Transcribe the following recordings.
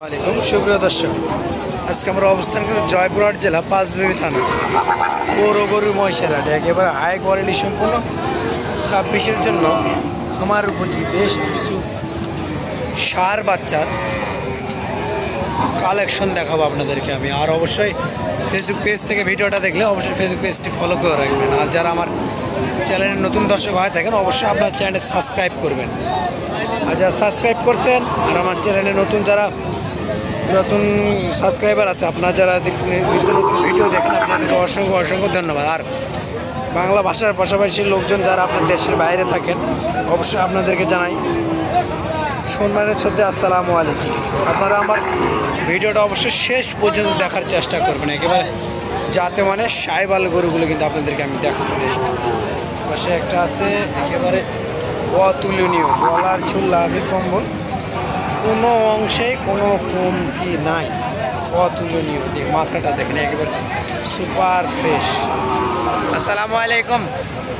আলাইকুম সুপ্রিয় দর্শক, আজকে আমরা অবস্থান করছি জয়পুরহাট জেলা পাঁচবিবি থানা গরু গরু মহিষের হাটে। একেবারে হাই কোয়ালিটি সম্পূর্ণ 26-এর জন্য খামার উপযোগী বেশ কিছু ষাঁড় বাচ্চার কালেকশন দেখাবো আপনাদেরকে আমি। আর অবশ্যই ফেসবুক পেজ থেকে ভিডিওটা দেখলে অবশ্যই ফেসবুক পেজটি ফলো করে রাখবেন। আর যারা আমার চ্যানেলের নতুন দর্শক হয়ে থাকেন অবশ্যই আপনার চ্যানেলে সাবস্ক্রাইব করবেন। আর যারা সাবস্ক্রাইব করছেন আর আমার চ্যানেলে নতুন সাবস্ক্রাইবার আছে, আপনারা যারা নিত্য নতুন ভিডিও দেখেন আপনাদেরকে অসংখ্য অসংখ্য ধন্যবাদ। আর বাংলা ভাষার পাশাপাশি লোকজন যারা আপনার দেশের বাইরে থাকেন অবশ্যই আপনাদেরকে জানাই সম্মানের সাথে আসসালামু আলাইকুম। আপনারা আমার ভিডিওটা অবশ্যই শেষ পর্যন্ত দেখার চেষ্টা করবেন। একেবারে যাতে মানে সাইবাল গরুগুলো কিন্তু আপনাদেরকে আমি দেখাবো। পাশে একটা আছে একেবারে অতুলনীয়, গলার ঝুল লাভি কম্বল কোনো অংশে কোনো কমতি নাই, অতুলনীয়। মাথাটা দেখেন একেবারে সুপার ফ্রেশ। আসসালামু আলাইকুম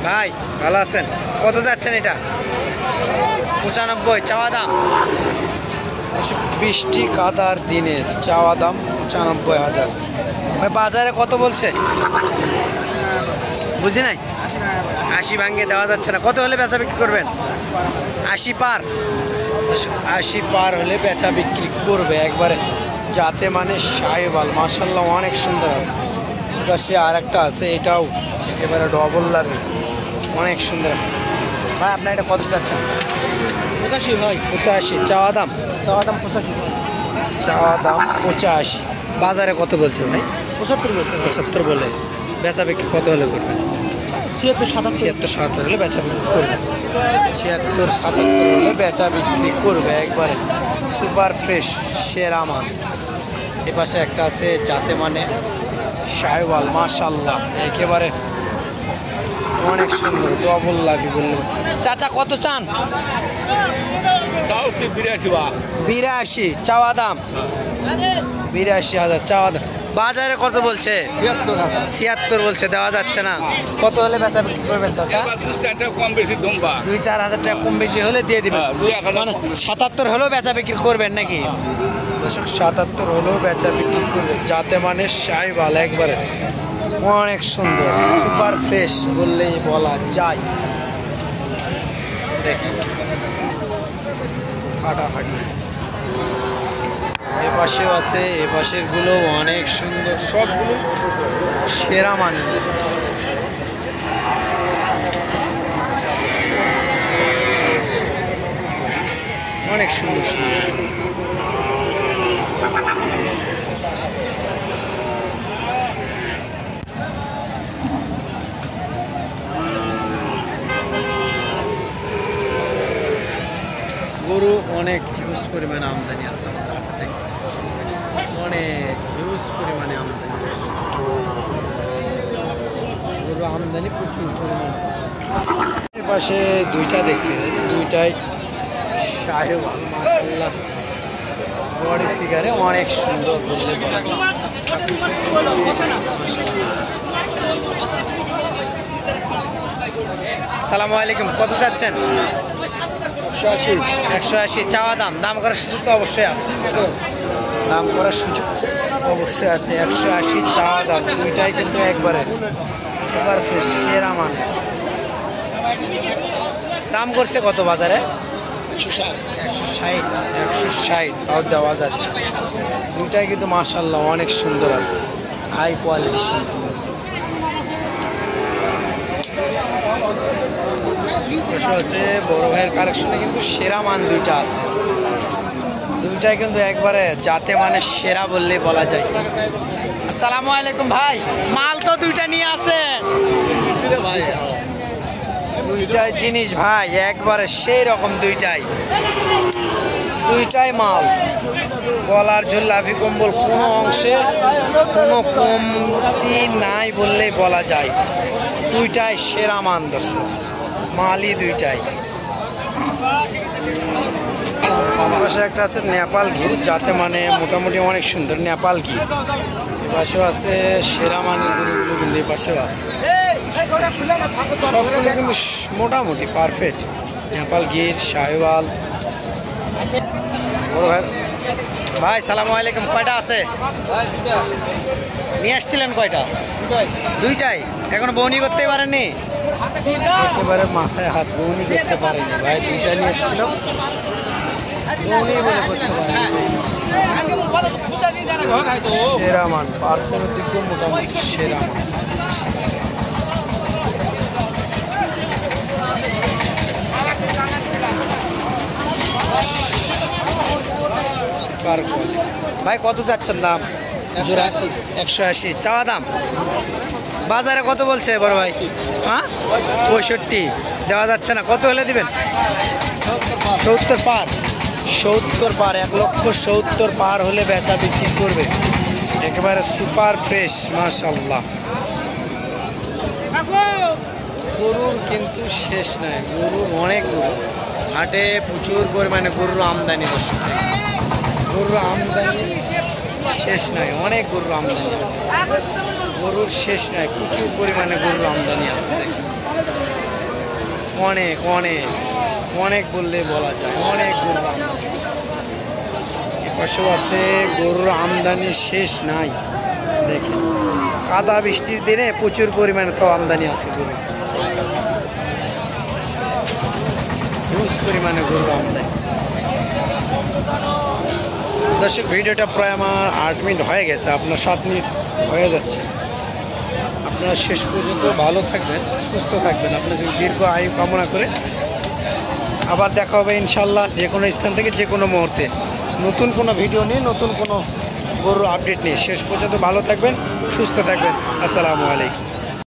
ভাই, ভালো আছেন? কত যাচ্ছেন এটা? 95 চাওয়া দাম। বৃষ্টি কাদার দিনে চাওয়া দাম 95,000। ভাই বাজারে কত বলছে? বুঝি নাই। 80 ভাঙ্গে দেওয়া যাচ্ছে না। কত হলে বেচা বিক্রি করবেন? 80 পার। 80 পার হলে বেচা বিক্রি করবে একবারে যাতে মানে সাহেবাল, মাশাআল্লাহ অনেক সুন্দর আছে। এটা সে আর একটা আছে, এটাও একেবারে ডবল লাগে, অনেক সুন্দর আছে। ভাই আপনার এটা কত চাচ্ছেন? 85 ভাই। 85 চাওয়া দাম? চাওয়া দাম 85। চাওয়া দাম 85। বাজারে কত বলছে ভাই? 75 বলছে। 75 বলে বেচা বিক্রি কত হলে করবেন? 76-77 হলে বেচা বিক্রি করবে। 76-77 হলে বেচা বিক্রি করবে একবারে সুপার ফ্রেশ সেরা মান। এ পাশে একটা আছে যাতে মানে সাহেওয়াল, মাশাআল্লাহ একেবারে অনেক সুন্দর, ডবল লাভি বললো। চাচা কত চান? 82 চাওয়া দাম। 82,000 চাওয়া দাম। বাজারে কত বলছে? 76 বলছে, দেওয়া যাচ্ছে না। কত হলে বেচা বিক্রি করবেন চাচা? 2-4 হাজার টাকা কম বেশি হলে দিয়ে দিবেন। মানে 77 হলেও বেচা বিক্রি করবেন নাকি? 77 হলেও বেচা বিক্রি করবে যাতে মানে সাহেবাল একবারে অনেক সুন্দর সুপার ফ্রেশ বললেই বলা যায়। দেখেন ফাটাফাটি। এ পাশেও আছে, এ পাশের গুলো অনেক সুন্দর, সবগুলো সেরা মানে। অনেক সুন্দর সুন্দর। গরু অনেক হিউজ পরিমাণে আমদানি আছে, অনেক হিউজ পরিমাণে আমদানি আছে। গরু আমদানি প্রচুর পরিমাণে। এর পাশে দুইটা দেখছি, দুইটাই সাহেওয়াল, মাশাআল্লাহ বডি ফিগারে অনেক সুন্দর বললে বলা। সালামু আলাইকুম, কত চাচ্ছেন? 180 চাওয়া দাম। দাম করার সুযোগ তো অবশ্যই আছে, দাম করার সুযোগ অবশ্যই আছে। 180 চাওয়া দাম। দুইটাই কিন্তু একবারে সুপার ফ্রেশ সেরা মানে। দাম করছে কত বাজারে? 160 তাও দেওয়া যাচ্ছে। দুইটাই কিন্তু মাশাআল্লাহ অনেক সুন্দর আছে, হাই কোয়ালিটি সুন্দর। আছে বড় ভাইয়ের কালেকশনে কিন্তু সেরা মান দুইটা আছে। দুইটাই কিন্তু একবারে যাতে মানে সেরা বললে বলা যায়। আসসালামু আলাইকুম ভাই, মাল তো দুইটা নিয়ে আসেন। দুইটাই জিনিস ভাই একবারে সেই রকম, দুইটাই মাল। গলার ঝুল লাভি কম্বল কোনো অংশে কোনো কমতি নাই বললেই বলা যায়। দুইটাই সেরা মান দর্শক, মালই দুইটাই। পাশে একটা আছে নেপাল গির, যাতে মানে মোটামুটি অনেক সুন্দর নেপাল গির। এপাশেও আছে সেরা মানের গরুগুলো, কিন্তু এই পাশেও আছে সবগুলো কিন্তু মোটামুটি পারফেক্ট। নেপাল গির, সাহেওয়াল। বড় ভাই ভাই সালামু আলাইকুম, কয়টা আছে? নিয়ে আসছিলেন কয়টা? দুইটাই। এখনো বউনি করতে পারেননি? একেবারে মাথায় হাত, বউনি করতে পারেনি ভাই। দুইটা নিয়ে এসেছিল, বউনি বলে করতে পারেনি। সেরা মান, পার্সেলের দিক দিয়ে মোটামুটি সেরা মান। সুপার কোয়ালিটি ভাই। কত চাচ্ছেন দাম? 180 চাওয়া দাম। বাজারে কত বলছে বড় ভাই? হ্যাঁ 65 দেওয়া যাচ্ছে না। কত হলে দিবেন? 70 পার। 70 পার, 1,70,000 পার হলে বেচা বিক্রি করবে। একেবারে সুপার ফ্রেশ মাশাআল্লাহ। গরুর কিন্তু শেষ নাই, গরুর অনেক গরু হাটে, প্রচুর পরিমাণে গরুর আমদানি। দর্শক গরুর আমদানি শেষ নাই, অনেক গরুর আমদানি, গরুর শেষ নাই, প্রচুর পরিমাণে গরুর আমদানি আছে। অনেক অনেক অনেক বললে বলা যায়, অনেক গরুর আমদানি। এপাশেও আছে গরুর আমদানি শেষ নাই। দেখি কাদা বৃষ্টির দিনে প্রচুর পরিমাণে তো আমদানি আছে গরু, হিউজ পরিমাণে গরুর আমদানি। দর্শক ভিডিওটা প্রায় আমার 8 মিনিট হয়ে গেছে, আপনার 7 মিনিট হয়ে যাচ্ছে। আপনারা শেষ পর্যন্ত ভালো থাকবেন, সুস্থ থাকবেন, আপনাদের দীর্ঘ আয়ু কামনা করে আবার দেখা হবে ইনশাল্লাহ যে কোনো স্থান থেকে যে কোনো মুহূর্তে নতুন কোনো ভিডিও নিয়ে, নতুন কোনো গরুর আপডেট নিয়ে। শেষ পর্যন্ত ভালো থাকবেন, সুস্থ থাকবেন। আসসালামু আলাইকুম।